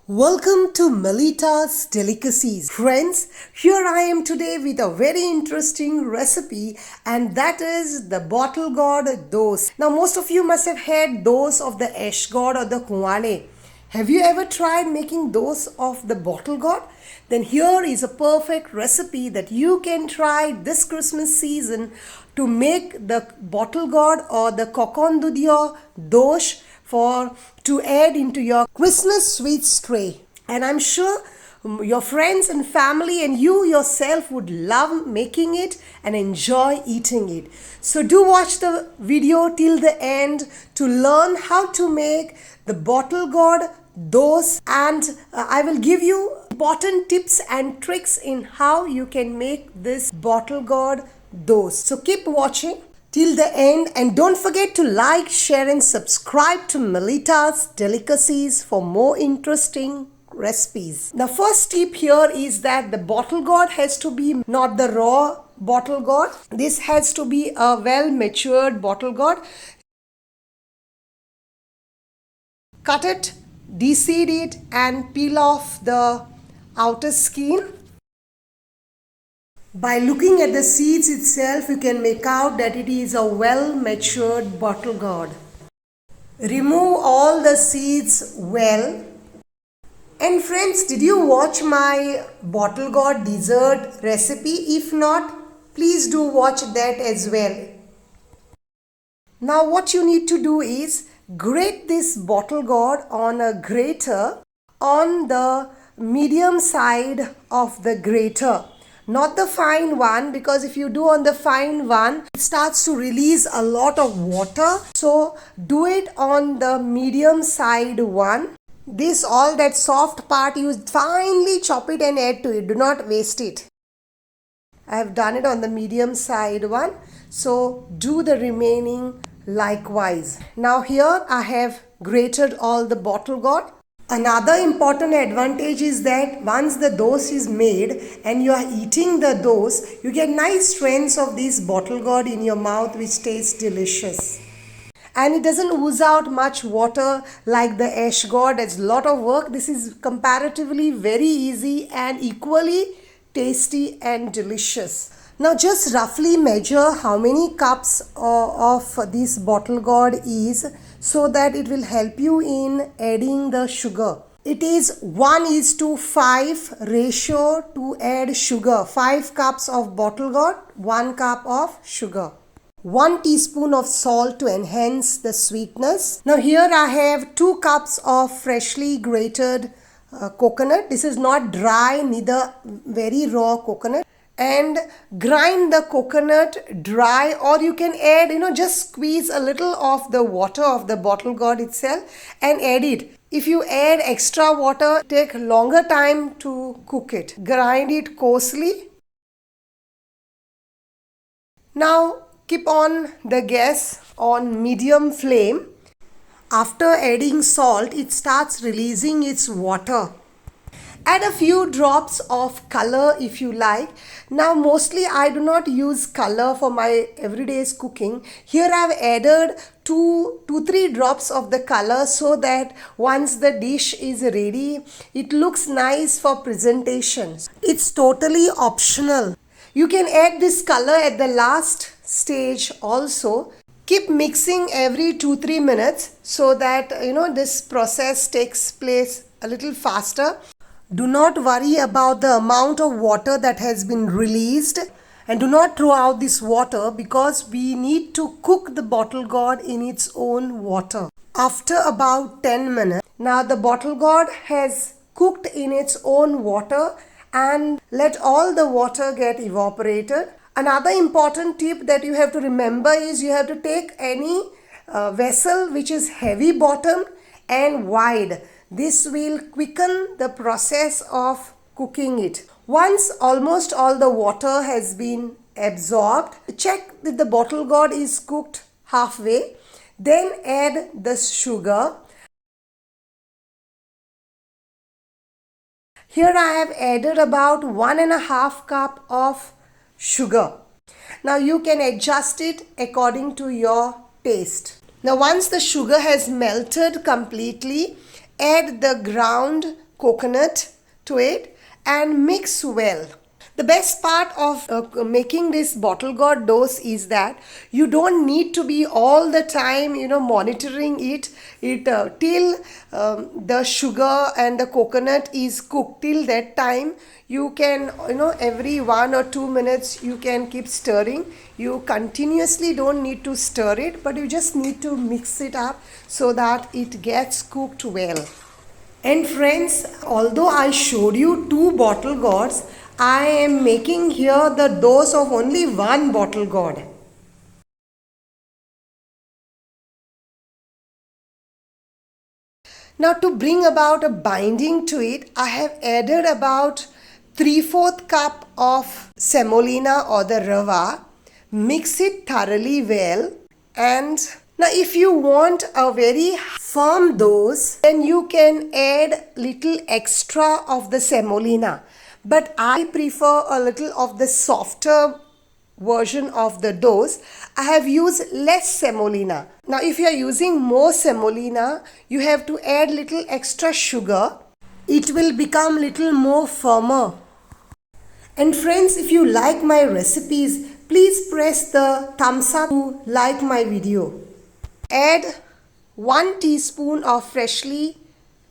Welcome to Melita's Delicacies. Friends, here I am today with a very interesting recipe, and that is the bottle gourd doce. Now most of you must have had doce of the ash gourd or the Goan. Have you ever tried making doce of the bottle gourd? Then here is a perfect recipe that you can try this Christmas season to make the bottle gourd or the cocondudio doce to add into your Christmas sweets tray. And I'm sure your friends and family and you yourself would love making it and enjoy eating it. So do watch the video till the end to learn how to make the bottle gourd doce, and I will give you important tips and tricks in how you can make this bottle gourd doce. So keep watching till the end, and don't forget to like, share and subscribe to Melita's Delicacies for more interesting recipes. The first tip here is that the bottle gourd has to be not the raw bottle gourd. This has to be a well matured bottle gourd. Cut it, de-seed it and peel off the outer skin. By looking at the seeds itself, you can make out that it is a well-matured bottle gourd. Remove all the seeds well. And friends, did you watch my bottle gourd dessert recipe? If not, please do watch that as well. Now what you need to do is grate this bottle gourd on a grater on the medium side of the grater. Not the fine one, because if you do on the fine one, it starts to release a lot of water. So do it on the medium side one. This, all that soft part, you finely chop it and add to it. Do not waste it. I have done it on the medium side one. So do the remaining likewise. Now here I have grated all the bottle gourd. Another important advantage is that once the doce is made and you are eating the doce, you get nice strands of this bottle gourd in your mouth which tastes delicious. And it doesn't ooze out much water like the ash gourd. It's a lot of work. This is comparatively very easy and equally tasty and delicious. Now just roughly measure how many cups of this bottle gourd is, so that it will help you in adding the sugar. It is 1:5 ratio to add sugar. 5 cups of bottle gourd, 1 cup of sugar. 1 teaspoon of salt to enhance the sweetness. Now here I have 2 cups of freshly grated coconut. This is not dry, neither very raw coconut. And grind the coconut dry, or you can add, just squeeze a little of the water of the bottle gourd itself and add it. If you add extra water, take longer time to cook it. Grind it coarsely. Now keep on the gas on medium flame. After adding salt, it starts releasing its water. Add a few drops of color if you like. Now mostly I do not use color for my everyday's cooking. Here I have added 2-3 drops of the color, so that once the dish is ready, it looks nice for presentation. It's totally optional. You can add this color at the last stage also. Keep mixing every 2-3 minutes so that this process takes place a little faster. Do not worry about the amount of water that has been released, and do not throw out this water, because we need to cook the bottle gourd in its own water. After about 10 minutes, now the bottle gourd has cooked in its own water, and let all the water get evaporated. Another important tip that you have to remember is you have to take any vessel which is heavy bottomed and wide. This will quicken the process of cooking it. Once almost all the water has been absorbed, check that the bottle gourd is cooked halfway. Then add the sugar. Here I have added about 1.5 cup of sugar. Now you can adjust it according to your taste. Now once the sugar has melted completely, add the ground coconut to it and mix well. The best part of making this bottle gourd dose is that you don't need to be all the time, monitoring it till the sugar and the coconut is cooked. Till that time, you can, every 1 or 2 minutes, you can keep stirring. You continuously don't need to stir it, but you just need to mix it up so that it gets cooked well. And friends, although I showed you 2 bottle gourds, I am making here the dose of only 1 bottle gourd. Now to bring about a binding to it, I have added about 3/4 cup of semolina or the Rawa. Mix it thoroughly well, and now if you want a very firm dose, then you can add little extra of the semolina. But I prefer a little of the softer version of the dose. I have used less semolina. Now if you are using more semolina, you have to add little extra sugar. It will become little more firmer. And friends, if you like my recipes, please press the thumbs up to like my video. Add 1 teaspoon of freshly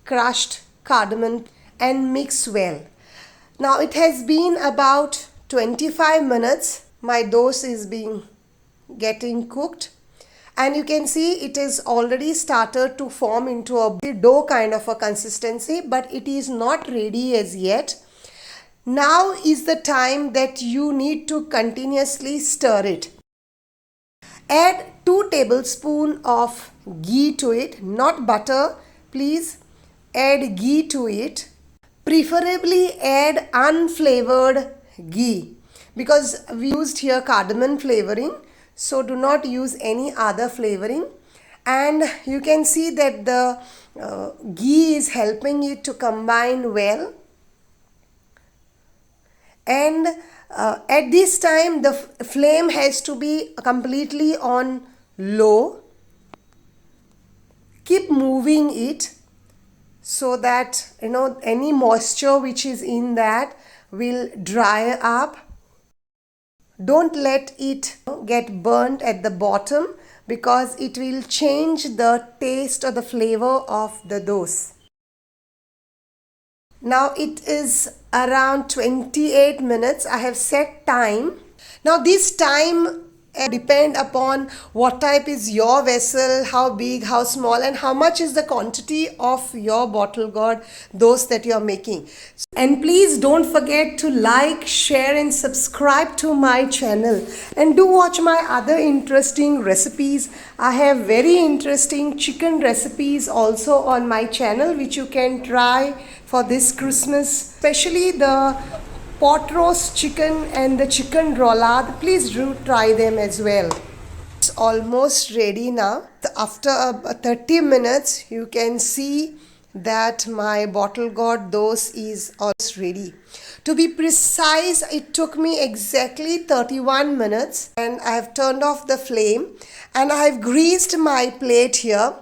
crushed cardamom and mix well. Now it has been about 25 minutes. My dose is getting cooked, and you can see it is already started to form into a dough kind of a consistency, but it is not ready as yet. Now is the time that you need to continuously stir it. Add 2 tablespoons of ghee to it, not butter. Please add ghee to it. Preferably add unflavored ghee because we used here cardamom flavoring, so do not use any other flavoring. And you can see that the ghee is helping it to combine well. And at this time the flame has to be completely on low. Keep moving it so that any moisture which is in that will dry up. Don't let it get burnt at the bottom because it will change the taste or the flavor of the dose. Now it is around 28 minutes. I have set time. Now this time depend upon what type is your vessel, how big, how small, and how much is the quantity of your bottle gourd dose that you are making. And please don't forget to like, share and subscribe to my channel, and do watch my other interesting recipes. I have very interesting chicken recipes also on my channel which you can try for this Christmas, especially the pot roast chicken and the chicken rollade. Please do try them as well. It's almost ready now. After 30 minutes, you can see that my bottle gourd dose is almost ready. To be precise, it took me exactly 31 minutes, and I have turned off the flame, and I have greased my plate here,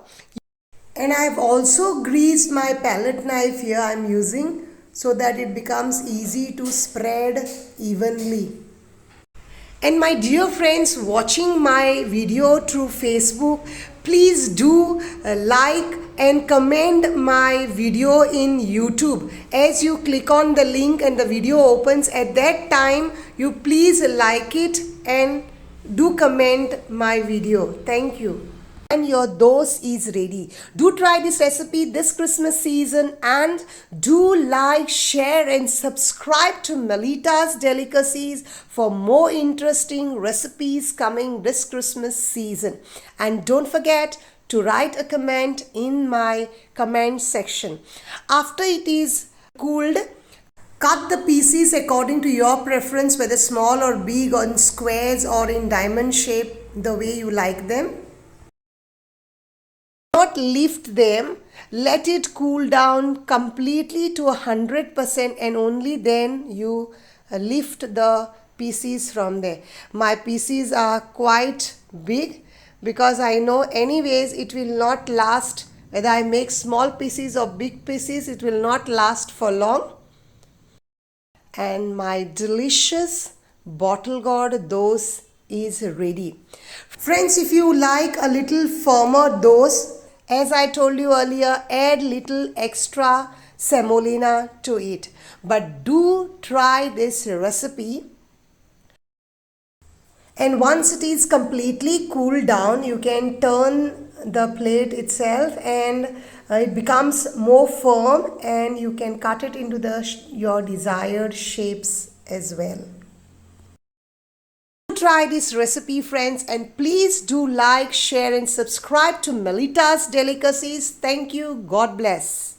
and I have also greased my palette knife here I am using, so that it becomes easy to spread evenly. And my dear friends watching my video through Facebook, please do like and comment my video in YouTube. As you click on the link and the video opens, at that time you please like it and do comment my video. Thank you. And your dose is ready. Do try this recipe this Christmas season, and do like, share and subscribe to Melita's Delicacies for more interesting recipes coming this Christmas season. And don't forget to write a comment in my comment section. After it is cooled, cut the pieces according to your preference, whether small or big, or in squares or in diamond shape, the way you like them. Not lift them, let it cool down completely to 100%, and only then you lift the pieces from there. My pieces are quite big because I know anyways it will not last Whether I make small pieces or big pieces, it will not last for long. And my delicious bottle gourd dose is ready. Friends, if you like a little firmer dose, as I told you earlier, add little extra semolina to it. But do try this recipe. And once it is completely cooled down, you can turn the plate itself and it becomes more firm, and you can cut it into your desired shapes as well. Try this recipe, friends, and please do like, share and subscribe to Melita's Delicacies. Thank you. God bless.